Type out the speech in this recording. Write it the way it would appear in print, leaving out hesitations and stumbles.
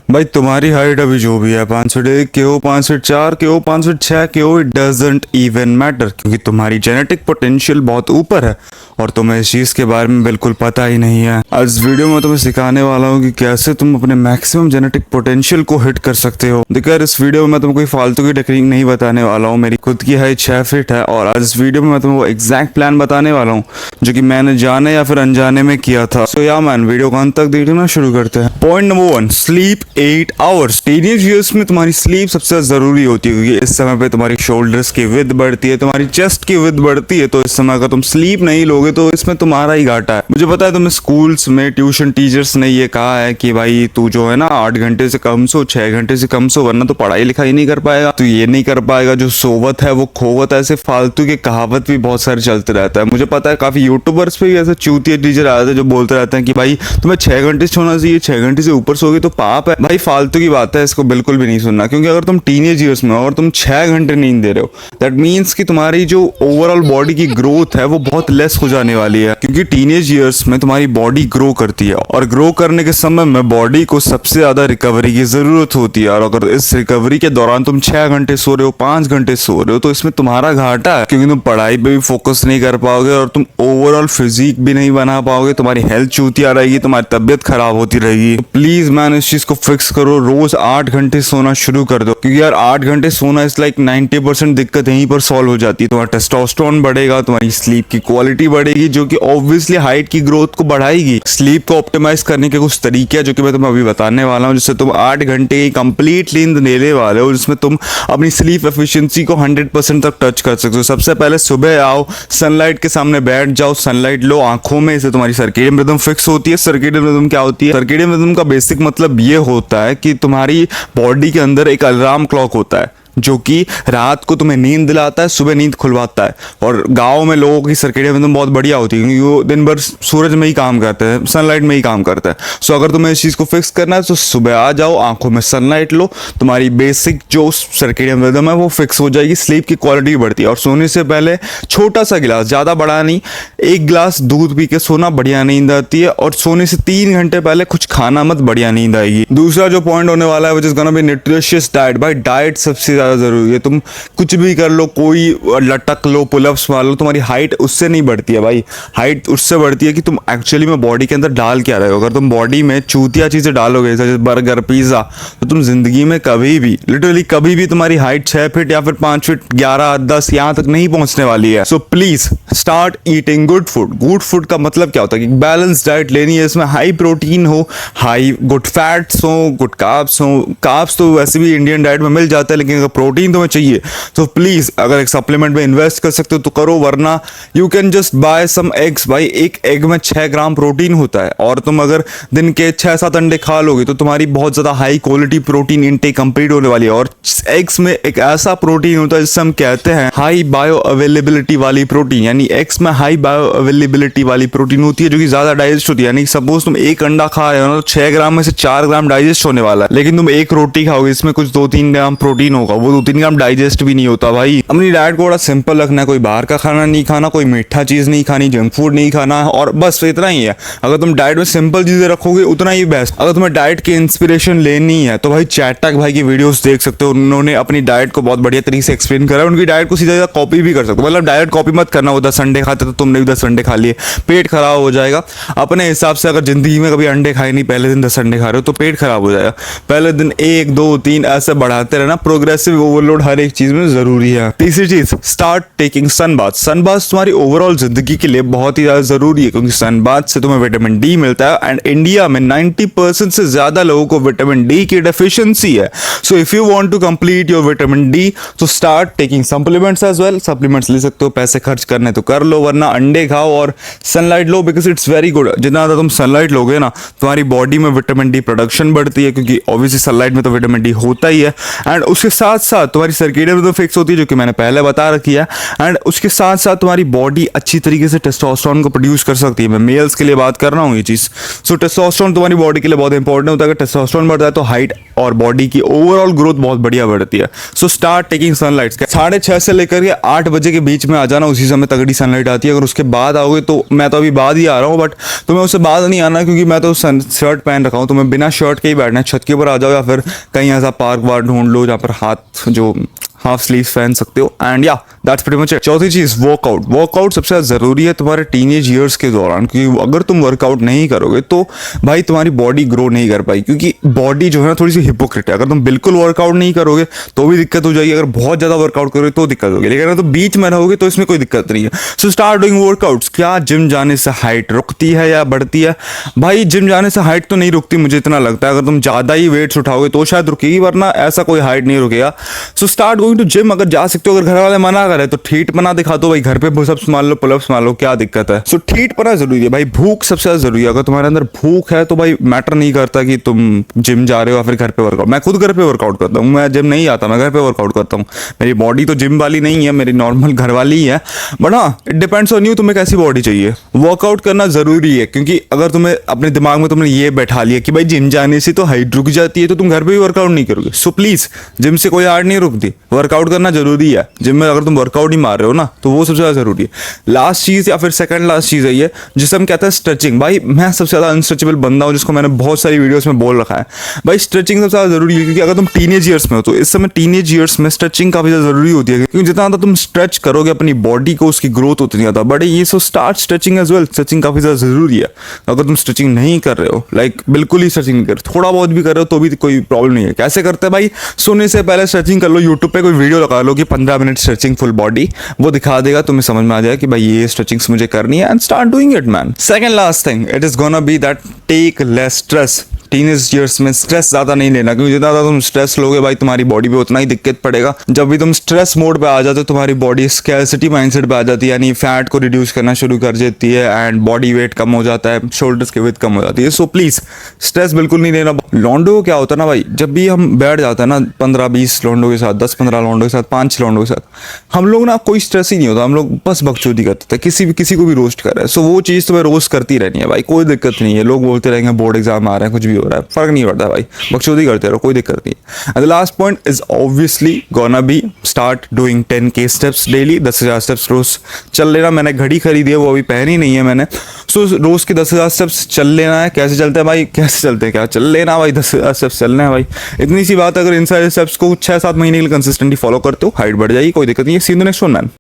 भाई तुम्हारी हाइट अभी जो भी है 5 फीट 1 के हो, 5 फीट 4 के हो, 5 फीट 6 के हो, इट डजेंट इवन मैटर, क्योंकि तुम्हारी जेनेटिक पोटेंशियल बहुत ऊपर है और तुम्हें इस चीज के बारे में बिल्कुल पता ही नहीं है। आज विडियो में तुम्हें सिखाने वाला हूँ कि कैसे तुम अपने मैक्सिमम जेनेटिक पोटेंशियल को हिट कर सकते हो। देखो यार, इस वीडियो में मैं तुमको कोई फालतू की टेक्निक नहीं बताने वाला हूँ। मेरी खुद की हाइट 6 फीट है और आज इस वीडियो में मैं तुमको एग्जैक्ट प्लान बताने वाला हूँ जो कि मैंने जाने या फिर अनजाने में किया था। सो या मैन, वीडियो को अंत तक देखना शुरू करते हैं। Point number 1, sleep 8 hours. Teenage years में तुम्हारी स्लीप सबसे जरूरी होती है, क्योंकि इस समय पे तुम्हारी शोल्डर्स की विड्थ बढ़ती है, तुम्हारी चेस्ट की विड्थ बढ़ती है। तो इस समय अगर तुम स्लीप नहीं लोगे तो इसमें तुम्हारा ही घाटा है। मुझे पता है तुम्हें स्कूल्स में ट्यूशन टीचर्स ने ये कहा है कि भाई तू जो है ना 8 घंटे से कम सो, 6 घंटे से कम सो, वरना तो पढ़ाई लिखाई नहीं कर पाएगा, तू ये नहीं कर पाएगा, जो सोवत है वो खोवत है। ऐसे फालतू के कहावत भी बहुत सारे चलते रहता है। मुझे पता है काफी यूट्यूबर्स पे भी ऐसे चूतिया टीचर आते हैं जो बोलते रहते हैं कि भाई तुम्हें 6 घंटे सोना चाहिए, 6 घंटे से ऊपर सोगे तो पाप है। भाई फालतू की बात है, इसको बिल्कुल भी नहीं सुनना, क्योंकि अगर तुम टीनेज ईयर्स में हो और तुम 6 घंटे नींद दे रहे हो, दैट मीन्स कि तुम्हारी जो ओवरऑल बॉडी की ग्रोथ है वो बहुत लेस हो जाने वाली है। क्योंकि टीनेज ईयर्स में तुम्हारी बॉडी ग्रो करती है और ग्रो करने के समय में बॉडी को सबसे ज्यादा रिकवरी की जरूरत होती है। और अगर इस रिकवरी के दौरान तुम 6 घंटे सो रहे हो, 5 घंटे सो रहे हो, तो इसमें तुम्हारा घाटा है, क्योंकि तुम पढ़ाई पे भी फोकस नहीं कर पाओगे और तुम ओवरऑल फिजिक भी नहीं बना पाओगे, तुम्हारी हेल्थ चूतिया रहेगी, तुम्हारी तबियत खराब होती रहेगी। तो प्लीज मैन, इस चीज को फिक्स करो, रोज 8 घंटे सोना शुरू कर दो, क्योंकि यार 8 घंटे सोना इस लाइक 90% दिक्कत यहीं पर सॉल्व हो जाती है। तुम्हारा टेस्टोस्टेरोन बढ़ेगा, तुम्हारी स्लीप की क्वालिटी बढ़ेगी, जो कि ऑब्वियसली हाइट की ग्रोथ को बढ़ाएगी। स्लीप को ऑप्टिमाइज करने के कुछ तरीके हैं जो कि मैं तुम्हें अभी बताने वाला हूँ, जिससे तुम 8 घंटे की कंप्लीट नींद लेने वाले हो, जिसमें तुम अपनी स्लीप एफिशिएंसी को 100% तक टच कर सकते हो। सबसे पहले सुबह आओ, सनलाइट के सामने बैठ जाओ, सनलाइट लो आंखों में, इससे तुम्हारी सर्केडियन रिदम फिक्स होती है। सर्केडियन रिदम क्या होती है? सर्केडियन रिदम का बेसिक मतलब ये होता है कि तुम्हारी बॉडी के अंदर एक अलार्म क्लॉक होता है जो कि रात को तुम्हें नींद दिलाता है, सुबह नींद खुलवाता है। और गांव में लोगों की सर्केडियन रिदम बहुत बढ़िया होती है, क्योंकि वो दिन भर सूरज में ही काम करते हैं, सनलाइट में ही काम करता है। सो अगर तुम्हें इस चीज़ को फिक्स करना है तो सुबह आ जाओ, आंखों में सनलाइट लो, तुम्हारी बेसिक जो सर्केडियन रिदम है वो फिक्स हो जाएगी, स्लीप की क्वालिटी बढ़ती है। और सोने से पहले छोटा सा गिलास, ज़्यादा बड़ा नहीं, 1 गिलास दूध पी के सोना, बढ़िया नींद आती है। और सोने से 3 घंटे पहले कुछ खाना मत, बढ़िया नींद आएगी। दूसरा जो पॉइंट होने वाला है, which is gonna B nutritious diet. भाई डाइट सबसे ज्यादा जरूरी है। तुम कुछ भी कर लो, कोई लटक लो, पुलअप्स मार लो, तुम्हारी हाइट उससे नहीं बढ़ती है भाई। हाइट उससे बढ़ती है कि तुम एक्चुअली में बॉडी के अंदर डाल क्या रहे हो। अगर तुम बॉडी में चूतिया चीजें डालोगे जैसे बर्गर, पिज्जा, तो तुम जिंदगी में कभी भी, लिटरली कभी भी, तुम्हारी हाइट 6 फीट या फिर 5 फीट 11, 10 यहाँ तक नहीं पहुंचने वाली है। So please start eating good food. Good food का मतलब क्या होता है कि बैलेंस डाइट लेनी है, इसमें हाई प्रोटीन हो, हाई गुड फैट्स हो, गुड कार्ब्स हो। कार्ब्स तो वैसे भी इंडियन डाइट में मिल जाता है, लेकिन अगर प्रोटीन तुम्हें चाहिए तो प्लीज अगर एक सप्लीमेंट में इन्वेस्ट कर सकते हो तो करो, वरना you can just buy some eggs. भाई एक एग में 6 ग्राम प्रोटीन होता है और तुम अगर दिन के 6-7 अंडे खा लोगे तो तुम्हारी बहुत ज्यादा high quality protein intake complete होने वाली है। और एग्स में एक ऐसा प्रोटीन होता है जिससे हम कहते हैं हाई बायो अवेलेबिलिटी वाली प्रोटीन, यानी एग्स में हाई बायो अवेलेबिलिटी वाली प्रोटीन होती है जो कि ज्यादा डाइजेस्ट होती है। यानी सपोज तुम 1 अंडा खा रहे हो ना, तो 6 ग्राम में से 4 ग्राम डाइजेस्ट होने वाला है, लेकिन तुम 1 रोटी खाओगे, इसमें कुछ 2-3 ग्राम प्रोटीन होगा, वो 2-3 ग्राम डाइजेस्ट भी नहीं होता। भाई अपनी डाइट को बड़ा सिंपल रखना है, कोई बाहर का खाना नहीं खाना, कोई मीठा चीज नहीं खानी, जंक फूड नहीं खाना, और बस इतना ही है। अगर तुम डाइट में सिंपल चीजें रखोगे उतना ही बेस्ट। अगर तुम्हें डाइट की इंस्पिरेशन लेनी है तो भाई चैटक भाई की वीडियोस देख सकते हो, उन्होंने अपनी डाइट को बहुत बढ़िया तरीके से एक्सप्लेन करा है। उनकी डाइट को सीधा सीधा कॉपी भी कर सकते हो, मतलब डायरेक्ट कॉपी मत करना। वो 10 अंडे खाते तो तुमने भी 10 अंडे खा लिए, पेट खराब हो जाएगा। अपने हिसाब से अगर जिंदगी में कभी अंडे खाए नहीं, पहले दिन 10 अंडे खा रहे हो तो पेट खराब हो जाएगा। पहले दिन 1, 2, 3 ऐसे बढ़ाते रहना। प्रोग्रेसिव ओवरलोड हर एक चीज में जरूरी है। तीसरी चीज, start taking sun bath. Sun bath तुम्हारी ओवरऑल जिंदगी के लिए बहुत ही ज्यादा जरूरी है, क्योंकि सन बाथ से तुम्हें विटामिन डी मिलता है एंड इंडिया में 90% से ज्यादा लोगों को विटामिन डी की डेफिशिएंसी है। So if you want to complete your vitamin D तो start taking supplements as well. Supplements ले सकते हो, पैसे खर्च करने तो कर लो, वरना अंडे खाओ और sunlight low, because it's very good. जितना ज्यादा तुम सनलाइट लोगे ना, तुम्हारी बॉडी में विटामिन डी प्रोडक्शन बढ़ती है, क्योंकि ऑब्वियसली सनलाइट में तो विटामिन डी होता ही है। एंड उसके साथ साथ तुम्हारी सर्केडियन रिदम फिक्स होती है, जो कि मैंने पहले बता रखी है। एंड उसके साथ साथ तुम्हारी बॉडी अच्छी तरीके से टेस्टोस्टेरोन को प्रोड्यूस कर सकती है। मैं मेल्स के लिए बात कर रहा हूँ ये चीज़। सो टेस्टोस्टेरोन तुम्हारी बॉडी के लिए बहुत इंपॉर्टेंट होता है। अगर टेस्टोस्टेरोन बढ़ता है तो हाइट और बॉडी की ओवरऑल ग्रोथ बहुत बढ़िया बढ़ती है। So start taking sunlight. 6:30 से लेकर के 8 बजे के बीच में आ जाना, उसी समय तगड़ी सनलाइट आती है। अगर उसके बाद आओगे तो मैं तो अभी बाद ही आ रहा हूँ, बट तुम्हें उससे बाद नहीं आना, क्योंकि मैं तो शर्ट पहन रखा हूँ। तुम्हें बिना शर्ट के ही बैठना है, छत के ऊपर आ जाओ या फिर कहीं ऐसा पार्क वार ढूंढ लो जहाँ पर हाथ जो हाफ स्लीव पहन सकते हो। एंड या दैट्स प्रीटी मच इट। चौथी चीज वर्कआउट। वर्कआउट सबसे ज़्यादा ज़रूरी है तुम्हारे टीनेज ईयर्स के दौरान, क्योंकि अगर तुम वर्कआउट नहीं करोगे तो भाई तुम्हारी बॉडी ग्रो नहीं कर पाई, क्योंकि बॉडी जो है ना थोड़ी सी हिपोक्रेट है। अगर तुम बिल्कुल वर्कआउट नहीं करोगे तो भी दिक्कत हो जाएगी, अगर बहुत ज़्यादा वर्कआउट करोगे तो दिक्कत होगी, लेकिन अगर तुम बीच में रहोगे तो इसमें कोई दिक्कत नहीं है। So start doing workouts. क्या जिम जाने से हाइट रुकती है या बढ़ती है? भाई जिम जाने से हाइट तो नहीं रुकती, मुझे इतना लगता है। अगर तुम ज़्यादा ही वेट्स उठाओगे तो शायद रुकेगी, वरना ऐसा कोई हाइट नहीं रुकेगा। So start going to gym. अगर जा सकते हो, अगर घर वाले मना करे तो ठीट बना दिखा दो भाई, घर पे पुशअप्स मार लो, पुलअप्स मार लो, क्या दिक्कत है। सो ठीट बना जरूरी है भाई। भूख सबसे ज्यादा जरूरी है। अगर तुम्हारे अंदर भूख है तो भाई मैटर नहीं करता कि तुम जिम जा रहे हो या फिर घर पे वर्कआउट। मैं खुद घर पे वर्कआउट करता हूँ, मैं जिम नहीं आता, मैं घर पे वर्कआउट करता हूँ। मेरी बॉडी तो जिम वाली नहीं है, मेरी नॉर्मल घर वाली ही है, बट हाँ इट डिपेंड्स ऑन यू, तुम्हें कैसी बॉडी चाहिए। वर्कआउट करना जरूरी है, क्योंकि अगर तुम्हें अपने दिमाग में तुमने ये बैठा लिया कि भाई जिम जाने से तो हाइट रुक जाती है, तो तुम घर पे भी वर्कआउट नहीं करोगे। सो प्लीज जिम से कोई हाइट नहीं रुकती, वर्कआउट करना जरूरी है। जिम में अगर तुम वर्कआउट ही मार रहे हो ना तो वो सबसे ज्यादा जरूरी है। लास्ट चीज या फिर सेकंड लास्ट चीज है ये, जिसे हम कहते हैं स्ट्रेचिंग। भाई मैं सबसे ज्यादा अनस्ट्रेचेबल बंदा हूँ, जिसको मैंने बहुत सारी वीडियोस में बोल रखा है। भाई स्ट्रेचिंग सबसे ज्यादा जरूरी है, क्योंकि अगर तुम टीनेज ईयर्स में हो तो इस समय टीनेज ईयर्स में स्ट्रेचिंग काफी ज्यादा जरूरी होती है, क्योंकि जितना ज्यादा तुम स्ट्रेच करोगे अपनी बॉडी को, उसकी ग्रोथ उतनी ज्यादा बड़े। ये so start stretching as well. Stretching काफी ज्यादा जरूरी है। अगर तुम स्ट्रेचिंग नहीं कर रहे हो, लाइक बिल्कुल ही स्ट्रेचिंग नहीं कर रहे, थोड़ा बहुत भी कर रहे हो तो भी कोई प्रॉब्लम नहीं है। कैसे करते हैं भाई? सोने से पहले स्ट्रेचिंग कर लो, यूट्यूब पे कोई वीडियो लगा लो कि 15 मिनट स्ट्रेचिंग फुल बॉडी, वो दिखा देगा, तुम्हें समझ में आ जाएगा कि भाई ये स्ट्रेचिंग्स मुझे करनी है, and start doing it man. Second last thing, it is gonna be that take less stress. Teenage years में स्ट्रेस ज्यादा नहीं लेना, क्योंकि जितना ज्यादा तुम स्ट्रेस लोगे भाई तुम्हारी बॉडी पे उतना ही दिक्कत पड़ेगा। जब भी तुम स्ट्रेस मोड पे आ जाते हो तुम्हारी बॉडी स्कैर्सिटी माइंडसेट पे आ जाती है, यानी फैट को रिड्यूस करना शुरू कर देती है एंड बॉडी वेट कम हो जाता है, शोल्डर्स की विड्थ कम हो जाती है। सो प्लीज स्ट्रेस बिल्कुल नहीं लेना। लॉन्डो को क्या होता है ना भाई, जब भी हम बैठ जाते हैं ना 15-20 लॉन्डो के साथ, 10-15 लॉन्डो के साथ, 5-6 लॉन्डो के साथ, हम लोग ना कोई स्ट्रेस ही नहीं होता, हम लोग बस बकचोदी करते थे, किसी को भी रोस्ट कर रहे हैं। सो वो चीज़ तुम्हें रोस्ट करती रहनी है भाई, कोई दिक्कत नहीं है। लोग बोलते रहेंगे बोर्ड एग्जाम आ रहे हैं, कुछ भी हो रहा है, फर्क नहीं पड़ता भाई, बकचोदी करते रहो, कोई दिक्कत नहीं है। And the last point is obviously gonna be start doing 10K steps daily. 10,000 steps रोज चल लेना। मैंने घड़ी खरीदी है, वो अभी पहनी नहीं है मैंने। सो रोज के 10,000 स्टेप्स चल लेना है। कैसे चलते हैं भाई? कैसे चलते हैं, क्या चल लेना भाई, 10,000 स्टेप्स चलना है भाई, इतनी सी बात। अगर इन सारे स्टेप्स को 6-7 महीने के लिए कंसिस्टेंटली फॉलो करते हो, हाइट बढ़ जाएगी, कोई दिक्कत नहीं है। See you in the next one man.